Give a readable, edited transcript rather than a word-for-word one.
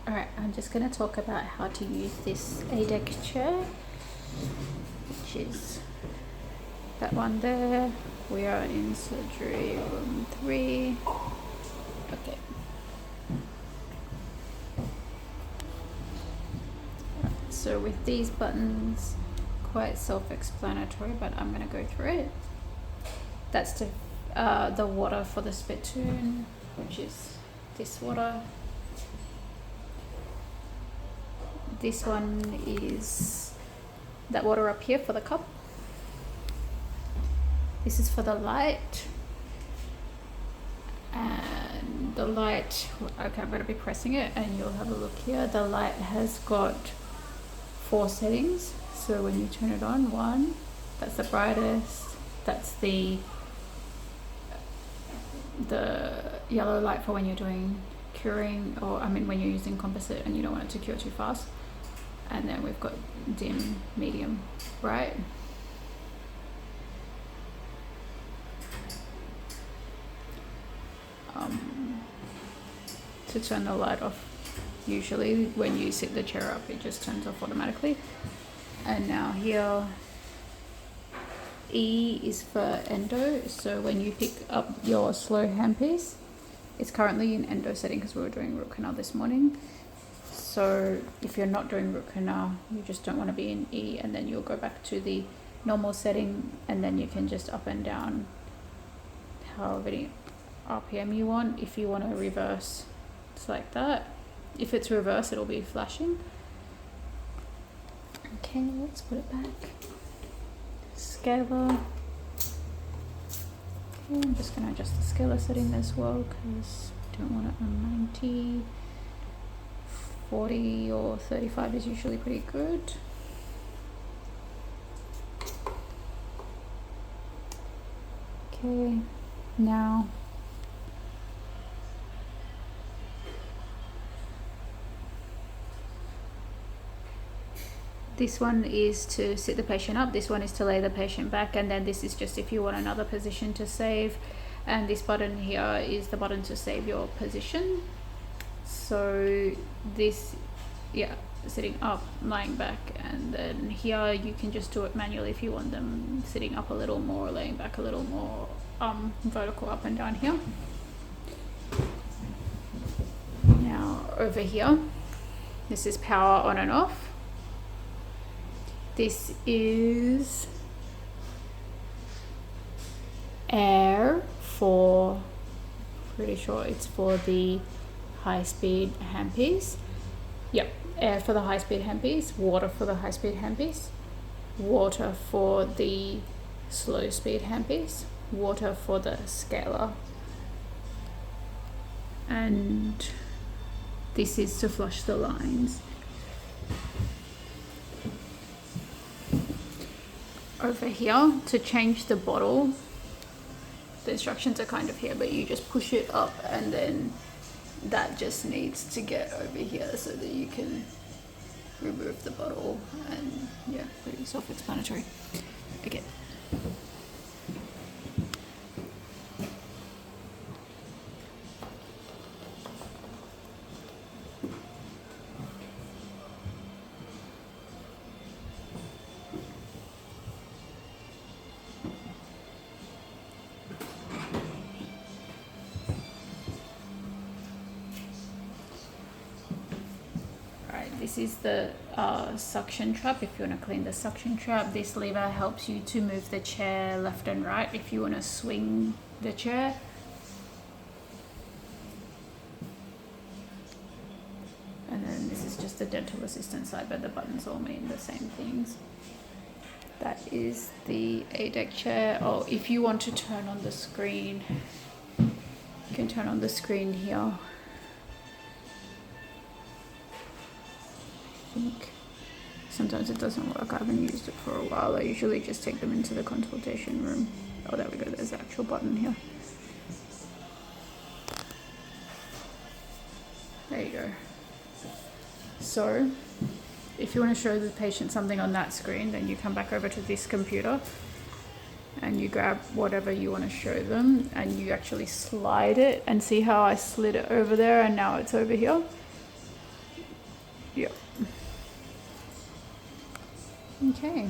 Alright, I'm just going to talk about how to use this Adec chair, which is that one there. We are in surgery room 3. Okay. So with these buttons, quite self-explanatory, but I'm going to go through it. That's the water for the spittoon, which is this water. This one is that water up here for the cup. This is for the light. And the light, okay, I'm going to be pressing it and you'll have a look here. The light has got 4 settings. So when you turn it on, 1, that's the brightest. That's the yellow light for when you're doing curing, or when you're using composite and you don't want it to cure too fast. And then we've got dim, medium, bright. To turn the light off, usually when you sit the chair up, it just turns off automatically. And now here, E is for endo. So when you pick up your slow handpiece, it's currently in endo setting because we were doing root canal this morning. So if you're not doing root canal, you just don't want to be in E, and then you'll go back to the normal setting, and then you can just up and down however many RPM you want. If you want to reverse, it's like that. If it's reverse, it'll be flashing. Okay, let's put it back. Scalar. Okay, I'm just going to adjust the scalar setting as well because I don't want it on 90. 40 or 35 is usually pretty good. Okay, now this one is to sit the patient up, this one is to lay the patient back, and then this is just if you want another position to save, and this button here is the button to save your position. So this, sitting up, lying back, and then here you can just do it manually if you want them sitting up a little more, laying back a little more, vertical up and down here. Now over here, this is power on and off. This is air for, pretty sure it's for the high-speed handpiece. Yep, air for the high-speed handpiece, water for the high-speed handpiece, water for the slow-speed handpiece, water for the scalar, and this is to flush the lines. Over here, to change the bottle, the instructions are kind of here, but you just push it up and then that just needs to get over here so that you can remove the bottle, and yeah, pretty self-explanatory. Okay. This is the suction trap. If you want to clean the suction trap, this lever helps you to move the chair left and right if you want to swing the chair. And then this is just the dental assistant side, but the buttons all mean the same things. That is the Adec chair. Oh, if you want to turn on the screen, you can turn on the screen here. Sometimes it doesn't work. I haven't used it for a while. I usually just take them into the consultation room. Oh, there we go. There's the actual button here. There you go. So if you want to show the patient something on that screen, then you come back over to this computer and you grab whatever you want to show them and you actually slide it, and see how I slid it over there and now it's over here. Yeah. Okay.